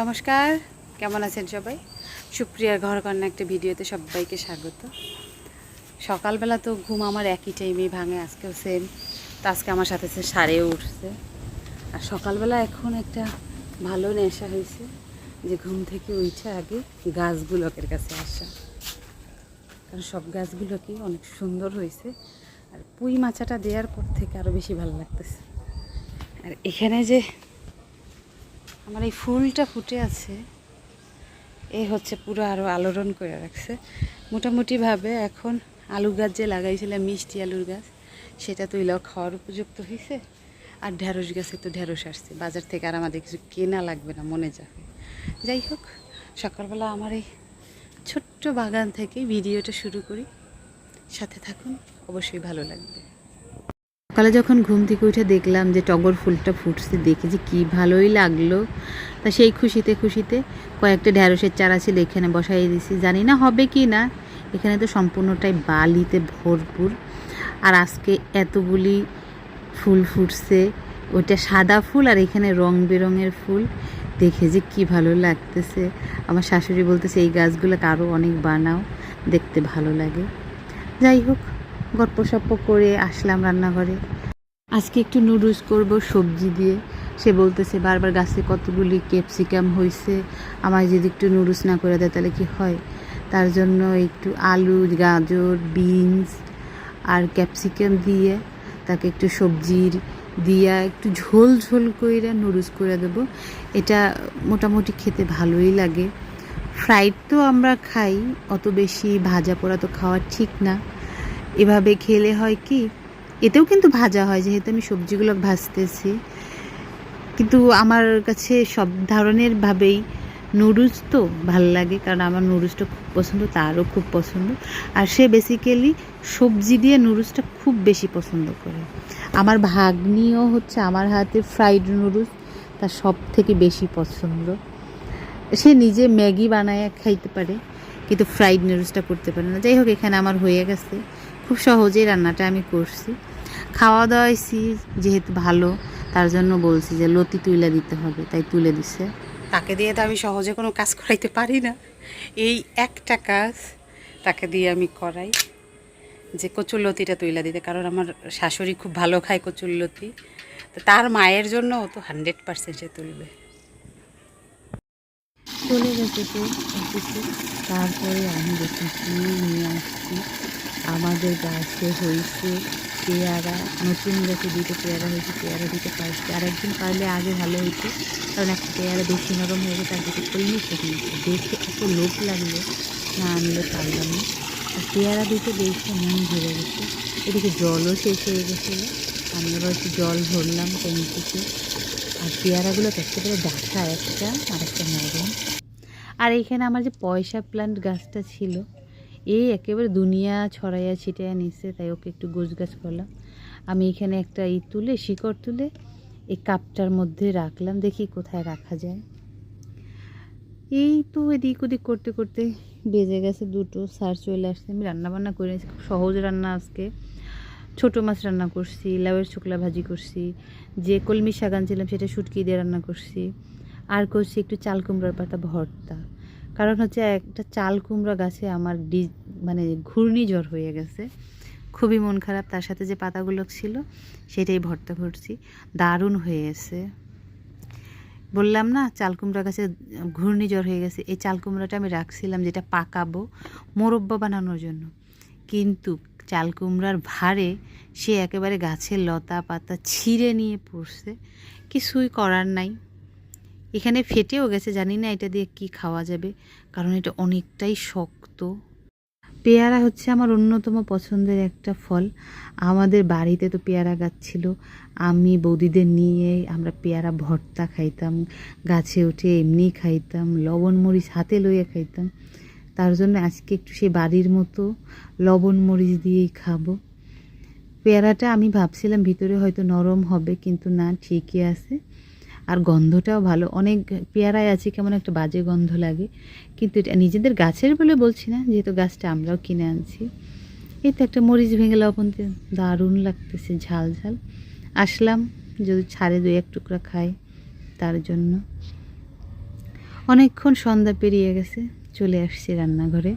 নমস্কার, কেমন আছেন সবাই? সুপ্রিয়ার ঘরকন্যা একটা ভিডিওতে সবাইকে স্বাগত। সকালবেলা তো ঘুম আমার একই টাইমেই ভাঙে, আজকেও সেম। তো আজকে আমার সাথে সে সারেও উঠছে। আর সকালবেলা এখন একটা ভালো নেশা হয়েছে যে ঘুম থেকে উঠে আগে গাছগুলোকের কাছে আসা, কারণ সব গাছগুলো কি অনেক সুন্দর হয়েছে। আর পুঁই মাচাটা দেওয়ার পর থেকে আরও বেশি ভালো লাগতেছে। আর এখানে যে আমার এই ফুলটা ফুটে আছে, এই হচ্ছে পুরো আরও আলোড়ন করে রাখছে। মোটামুটিভাবে এখন আলু গাছ যে লাগাইছিলাম, মিষ্টি আলুর গাছ, সেটা তো এলাও খাওয়ার উপযুক্ত হয়েছে। আর ঢ্যাঁড়স গাছে তো ঢ্যাঁড়স আসছে বাজার থেকে, আর আমাদের কিছু কেনা লাগবে না, মনে যাবে। যাই হোক, সকালবেলা আমার এই ছোট্ট বাগান থেকে ভিডিওটা শুরু করি, সাথে থাকুন, অবশ্যই ভালো লাগবে। সকালে যখন ঘুম থেকে উঠে দেখলাম যে টগর ফুলটা ফুটছে, দেখে যে কী ভালোই লাগলো। তা সেই খুশিতে কয়েকটা ঢ্যাঁড়সের চারা ছিল, এখানে বসাই দিয়েছি। জানি না হবে কি না, এখানে তো সম্পূর্ণটাই বালিতে ভরপুর। আর আজকে এতগুলি ফুল ফুটছে, ওইটা সাদা ফুল আর এখানে রং বেরঙের ফুল, দেখে যে কী ভালো লাগতেছে। আমার শাশুড়ি বলতেছে এই গাছগুলোকে আরও অনেক বানাও, দেখতে ভালো লাগে। যাই হোক, গল্প সপ্প করে আসলাম রান্নাঘরে। আজকে একটু নুডলস করব সবজি দিয়ে। সে বলতেছে বারবার গাছে কতগুলি ক্যাপসিকাম হয়েছে, আমার যদি একটু নুডলস না করে দেয় তাহলে কি হয়। তার জন্য একটু আলু, গাজর, বিনস আর ক্যাপসিকাম দিয়ে তাকে একটু সবজির দিয়া একটু ঝোল ঝোল করে নুডলস করে দেবো। এটা মোটামুটি খেতে ভালোই লাগে। ফ্রাইড তো আমরা খাই, অত বেশি ভাজা পোড়া তো খাওয়া ঠিক না। এভাবে খেলে হয় কি, এতেও কিন্তু ভাজা হয়, যেহেতু আমি সবজিগুলো ভাজতেছি। কিন্তু আমার কাছে সব ধরনের ভাবেই নুডলস তো ভালো লাগে, কারণ আমার নুডলসটা খুব পছন্দ, তারও খুব পছন্দ। আর সে বেসিক্যালি সবজি দিয়ে নুডলসটা খুব বেশি পছন্দ করে। আমার ভাগ্নিও হচ্ছে আমার হাতে ফ্রাইড নুডলস তার সব থেকে বেশি পছন্দ। সে নিজে ম্যাগি বানায় খাইতে পারে, কিন্তু ফ্রাইড নুডলসটা করতে পারে না। যাই হোক, এখানে আমার হয়ে গেছে, খুব সহজেই রান্নাটা আমি করছি। খাওয়া দাওয়াইছি যেহেতু ভালো, তার জন্য বলছি যে লতি তুলে দিতে হবে, তাই তুলে দিছে। তাকে দিয়ে তো আমি সহজে কোনো কাজ করাইতে পারি না, এই একটা কাজ তাকে দিয়ে আমি করাই, যে কচুর লতিটা তুলে দিতে। কারণ আমার শাশুড়ি খুব ভালো খায় কচুর লতি, তো তার মায়ের জন্য ও তো 100% সে তুলবে। চলে গেছে তো অফিসে। তারপরে আমি দেখি কি নিয়ে আসছি। আমাদের গাছে হয়েছে পেয়ারা, নতুন গাছে দুটো পেয়ারা হয়েছে, পেয়ারা দিতে পারছি। আর একদিন পারলে আগে ভালো হইতো, কারণ একটা পেয়ারা বেশি নরম হয়ে গেছে, আর দুটো কলমি শুকিয়ে দেখে এত লোভ লাগলো, না আনলে পারলাম না। আর পেয়ারা দুটো দেখে মন ভরে গেছে। এদিকে জলও শেষ হয়ে গেছে, আমি আবার একটু জল ভরলাম ট্যাঙ্ক থেকে। আর পেয়ারাগুলো তো একেবারে ডাঁটা একটা, আর একটা নরম। আর এইখানে আমার যে পয়সা প্লান্ট গাছটা ছিল, এই একেবারে দুনিয়া ছড়াইয়া ছিটাইয়া নিচ্ছে, তাই ওকে একটু গোছগাছ করলাম। আমি এখানে একটা তুলে, শিকড় তুলে এই কাপটার মধ্যে রাখলাম, দেখি কোথায় রাখা যায়। এই তো এদিক ওদিক করতে করতে বেজে গেছে 2টো, স্যার চলে আসছে। আমি রান্নাবান্না করে খুব সহজ রান্না আজকে। ছোটো মাছ রান্না করছি, লাউয়ের শুকলা ভাজি করছি, যে কলমি শাক আনছিলাম সেটা শুটকি দিয়ে রান্না করছি, আর করছি একটু চাল কুমড়ার পাতা ভর্তা। কারণ হচ্ছে একটা চাল কুমড়া গাছে আমার মানে ঘূর্ণিঝড় হয়ে গেছে, খুবই মন খারাপ। তার সাথে যে পাতাগুলো ছিল সেটাই ভর্তা করছি, দারুণ হয়ে গেছে। বললাম না চাল কুমড়া গাছে ঘূর্ণিঝড় হয়ে গেছে। এই চাল কুমড়াটা আমি রাখছিলাম যেটা পাকাবো মোরব্বা বানানোর জন্য, কিন্তু চাল কুমড়ার ভারে সে একেবারে গাছের লতা পাতা ছিঁড়ে নিয়ে পড়ছে। কিছুই করার নাই, এখানে ফেটেও গেছে। জানি না এটা দিয়ে কি খাওয়া যাবে, কারণ এটা অনেকটাই শক্ত। পেয়ারা হচ্ছে আমার অন্যতম পছন্দের একটা ফল। আমাদের বাড়িতে তো পেয়ারা গাছ ছিল, আমি বৌদিদের নিয়ে আমরা পেয়ারা ভর্তা খাইতাম, গাছে উঠে এমনি খাইতাম, লবণ মরিচ হাতে লইয়া খাইতাম। তার জন্য আজকে একটু সেই বাড়ির মতো লবণ মরিচ দিয়েই খাবো। পেয়ারাটা আমি ভাবছিলাম ভিতরে হয়তো নরম হবে, কিন্তু না, ঠিকই আছে। আর গন্ধটাও ভালো। অনেক পেয়ারায় আছে কেমন একটা বাজে গন্ধ লাগে, কিন্তু এটা নিজেদের গাছের বলে বলছি না, যেহেতু গাছটা আমরাও কিনে আনছি। এই তো একটা মরিচ ভেঙে লবণ দিয়ে দারুণ লাগতেছে, ঝাল ঝাল। আসলাম যদি ছাড়ে 2-1 টুকরা খাই তার জন্য। অনেকক্ষণ সন্ধ্যা পেরিয়ে গেছে, চলে আসছি রান্নাঘরে।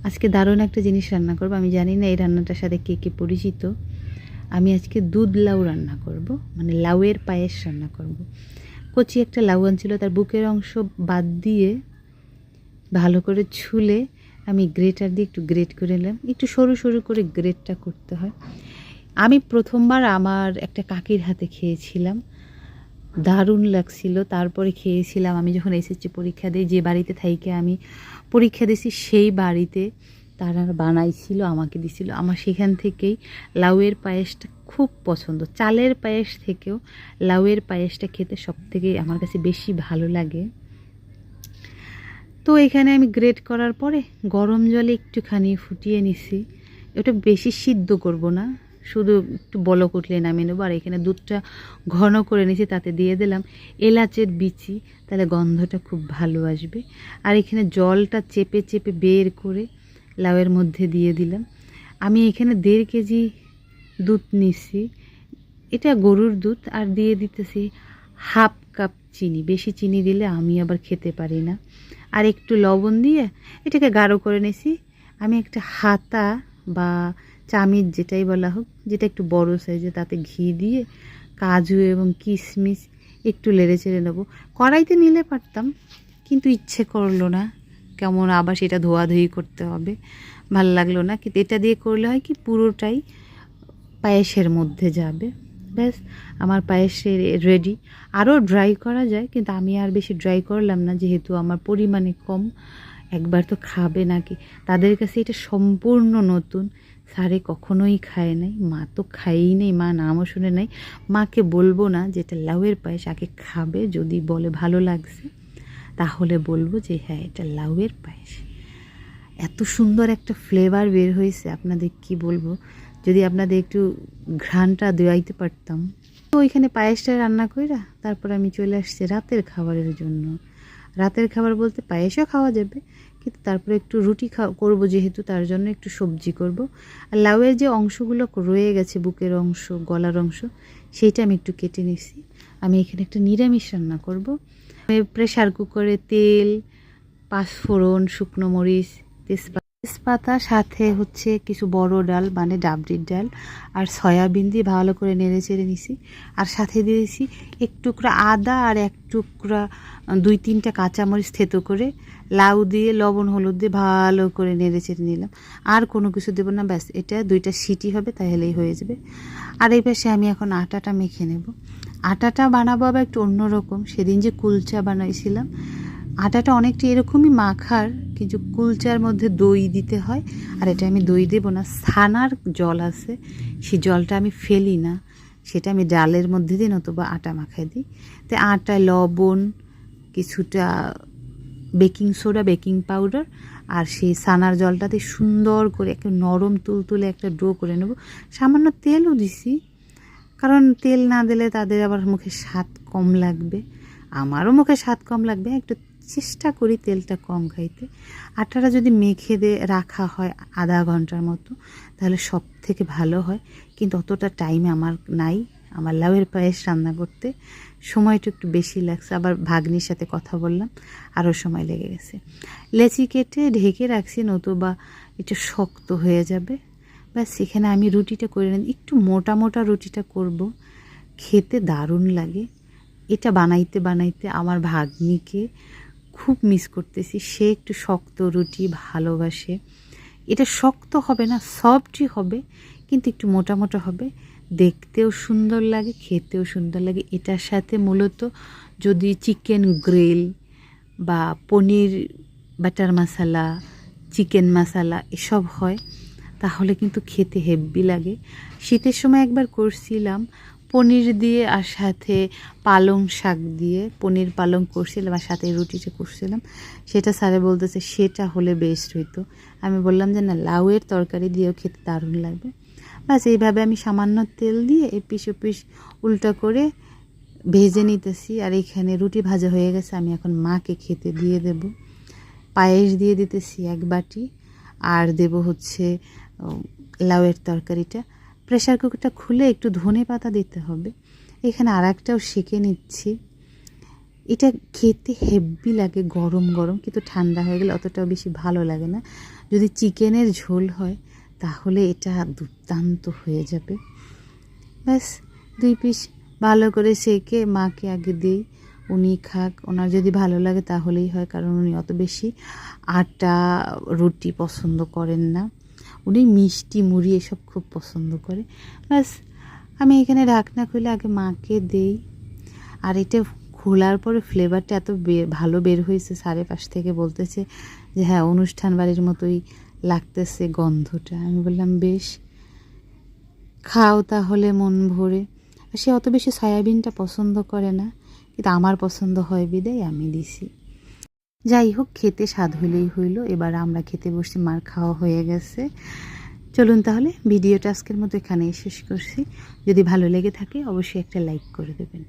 আজকে দারুণ একটা জিনিস রান্না করব। আমি জানি না এই রান্নাটার সাথে কে কে পরিচিত। আমি আজকে দুধ লাউ রান্না করব, মানে লাউয়ের পায়েস রান্না করব। কচি একটা লাউ আনছিল, তার বুকের অংশ বাদ দিয়ে ভালো করে ছুলে আমি গ্রেটার দিয়ে একটু গ্রেট করে নিলাম। একটু সরু সরু করে গ্রেটটা করতে হয়। আমি প্রথমবার আমার একটা কাকির হাতে খেয়েছিলাম, দারুণ লাগছিল। তারপরে খেয়েছিলাম আমি যখন এসএসসি পরীক্ষা দিই, যে বাড়িতে থাইকে আমি পরীক্ষা দিয়েছি সেই বাড়িতে তারা বানাইছিল, আমাকে দিছিল। আমার সেখান থেকেই লাউয়ের পায়েসটা খুব পছন্দ। চালের পায়েস থেকেও লাউয়ের পায়েসটা খেতে সবথেকে আমার কাছে বেশি ভালো লাগে। তো এখানে আমি গ্রেট করার পরে গরম জলে একটুখানি ফুটিয়ে নিছি। ওটা বেশি সিদ্ধ করব না, শুধু একটু বলক উঠলে নামিয়ে নেবো। আর এখানে দুধটা ঘন করে নিয়েছি, তাতে দিয়ে দিলাম এলাচের বিচি, তাহলে গন্ধটা খুব ভালো আসবে। আর এখানে জলটা চেপে চেপে বের করে লাউয়ের মধ্যে দিয়ে দিলাম। আমি এখানে 1.5 কেজি দুধ নিছি, এটা গরুর দুধ। আর দিয়ে দিতেছি হাফ কাপ চিনি। বেশি চিনি দিলে আমি আবার খেতে পারি না। আর একটু লবণ দিয়ে এটাকে গাঢ় করে নিয়েছি। আমি একটা হাতা বা চামিচ যেটাই বলা হোক, যেটা একটু বড় সাইজে, তাতে ঘি দিয়ে কাজু এবং কিশমিশ একটু লেড়ে চেড়ে নেবো। কড়াইতে নিলে পারতাম, কিন্তু ইচ্ছে করলো না, কেমন আবার সেটা ধোয়াধুয়ি করতে হবে, ভাল লাগলো না। কিন্তু এটা দিয়ে করলে হয় কি, পুরোটাই পায়েসের মধ্যে যাবে। ব্যাস, আমার পায়েসের রেডি। আরও ড্রাই করা যায়, কিন্তু আমি আর বেশি ড্রাই করলাম না, যেহেতু আমার পরিমাণে কম। একবার তো খাবে নাকি, তাদের কাছে এটা সম্পূর্ণ নতুন। স্যারে কখনোই খায় নাই, মা তো খাইই নেই, মা নামও শুনে নাই। মাকে বলবো না যে এটা লাউয়ের পায়েস, আগে খাবে। যদি বলে ভালো লাগছে তাহলে বলবো যে হ্যাঁ এটা লাউয়ের পায়েস। এত সুন্দর একটা ফ্লেভার বের হয়েছে, আপনাদের কি বলবো। যদি আপনাদের একটু ঘ্রাণটা দেওয়াইতে পারতাম। তো ওইখানে পায়েসটা রান্না কইরা তারপর আমি চলে আসছি রাতের খাবারের জন্য। রাতের খাবার বলতে পায়েসও খাওয়া যাবে, কিন্তু তারপরে একটু রুটি করবো, যেহেতু তার জন্য একটু সবজি করব। আর লাউয়ের যে অংশগুলো রয়ে গেছে, বুকের অংশ, গলার অংশ, সেইটা আমি একটু কেটে নিছি। আমি এখানে একটা নিরামিষ রান্না করব। প্রেশার কুকারে তেল, পাঁচফোড়ন, শুকনো মরিচ, তেজপাতা, সাথে হচ্ছে কিছু বড় ডাল মানে ডাবরির ডাল আর সয়াবিন দিয়ে ভালো করে নেড়ে চেড়ে নিছি। আর সাথে দিয়েছি এক টুকরা আদা আর এক টুকরা 2-3টা কাঁচামরিচ থেতো করে, লাউ দিয়ে লবণ হলুদ দিয়ে ভালো করে নেড়ে চেড়ে নিলাম। আর কোনো কিছু দেবো না, ব্যাস এটা 2টা সিটি হবে, তাহলেই হয়ে যাবে। আর এই পাশে আমি এখন আটাটা মেখে নেব। আটাটা বানাবো আবার একটু অন্যরকম। সেদিন যে কুলচা বানাইছিলাম, আটাটা অনেকটা এরকমই মাখার, কিন্তু কুলচার মধ্যে দই দিতে হয়। আর এটা আমি দই দেবো না, ছানার জল আছে, সেই জলটা আমি ফেলি না, সেটা আমি ডালের মধ্যে দিই, নতুবা আটা মাখাই দিই। তো আটা, লবণ, কিছুটা বেকিং সোডা, বেকিং পাউডার আর সেই ছানার জলটাতে সুন্দর করে একটা নরম তুলতুলে একটা ডো করে নেব। সামান্য তেলও দিছি, কারণ তেল না দিলে তাদের আবার মুখে স্বাদ কম লাগবে, আমারও মুখে স্বাদ কম লাগবে। একটু চেষ্টা করি তেলটা কম খাইতে। আটাটা যদি মেখে দিয়ে রাখা হয় আধা ঘন্টার মতো, তাহলে সব থেকে ভালো হয়। কিন্তু অতটা টাইমে আমার নাই, আমার লাউয়ের পায়েস রান্না করতে সময়টা একটু বেশি লাগছে। আবার ভাগ্নির সাথে কথা বললাম, আরও সময় লেগে গেছে। লেচি কেটে ঢেকে রাখছি, নতুবা একটু শক্ত হয়ে যাবে। ব্যাস, এখানে আমি রুটিটা করে নিই। একটু মোটা মোটা রুটিটা করব, খেতে দারুণ লাগে। এটা বানাইতে বানাইতে আমার ভাগ্নিকে খুব মিস করতেছি। সে একটু শক্ত রুটি ভালোবাসে। এটা শক্ত হবে না, সফটই হবে, কিন্তু একটু মোটা মোটা হবে। দেখতেও সুন্দর লাগে, খেতেও সুন্দর লাগে। এটার সাথে মূলত যদি চিকেন গ্রিল বা পনির বাটার মশলা, চিকেন মশলা এসব হয়, তাহলে কিন্তু খেতে হেভি লাগে। শীতের সময় একবার করছিলাম পনির দিয়ে, আর সাথে পালং শাক দিয়ে পনির পালং করছিলাম, আর সাথে রুটিটা করছিলাম। সেটা স্যারে বলতেছে সেটা হলে বেস্ট হইতো। আমি বললাম যে না, লাউয়ের তরকারি দিয়েও খেতে দারুণ লাগবে। বাস, এইভাবে আমি সামান্য তেল দিয়ে এপিস ওপিস উল্টা করে ভেজে নিতেছি। আর এখানে রুটি ভাজা হয়ে গেছে, আমি এখন মাকে খেতে দিয়ে দেব। পায়েস দিয়ে দিতেছি 1 বাটি, আর দেব হচ্ছে লাউয়ের তরকারিটা। প্রেশার কুকারটা খুলে একটু ধনে পাতা দিতে হবে। এখানে আর একটাও সেঁকে নিচ্ছি। এটা খেতে হেভি লাগে গরম গরম, কিন্তু ঠান্ডা হয়ে গেলে অতটাও বেশি ভালো লাগে না। যদি চিকেনের ঝোল হয় তাহলে এটা দুর্দান্ত হয়ে যাবে। ব্যাস 2 পিস ভালো করে সেঁকে মাকে আগে দিই, উনি খাক। ওনার যদি ভালো লাগে তাহলেই হয়, কারণ উনি অত বেশি আটা রুটি পছন্দ করেন না, উনি মিষ্টি মুড়ি এসব খুব পছন্দ করে। ব্যাস আমি এখানে ঢাকনা খুলে আগে মাকে দেই। আর এটা খোলার পরে ফ্লেভারটা এত ভালো বের হয়েছে, স্যারের পাশ থেকে বলতেছে যে হ্যাঁ অনুষ্ঠান বাড়ির মতোই লাগতেছে গন্ধটা। আমি বললাম বেশ, খাও তাহলে মন ভরে। সে অত বেশি সয়াবিনটা পছন্দ করে না, কিন্তু আমার পছন্দ হয় বিদায় আমি দিছি। যাই হোক, খেতে স্বাদ হইলেই হইল। এবার আমরা খেতে বসছি, মার খাওয়া হয়ে গেছে। চলুন তাহলে ভিডিওটা আজকের মতো এখানেই শেষ করছি। যদি ভালো লেগে থাকে অবশ্যই একটা লাইক করে দেবেন,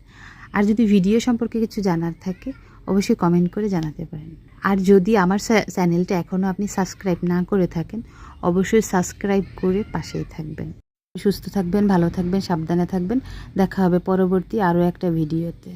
আর যদি ভিডিও সম্পর্কে কিছু জানার থাকে অবশ্যই কমেন্ট করে জানাতে পারেন। আর যদি আমার চ্যানেলটা এখনও আপনি সাবস্ক্রাইব না করে থাকেন অবশ্যই সাবস্ক্রাইব করে পাশেই থাকবেন। সুস্থ থাকবেন, ভালো থাকবেন, সাবধানে থাকবেন। দেখা হবে পরবর্তী আরও একটা ভিডিওতে।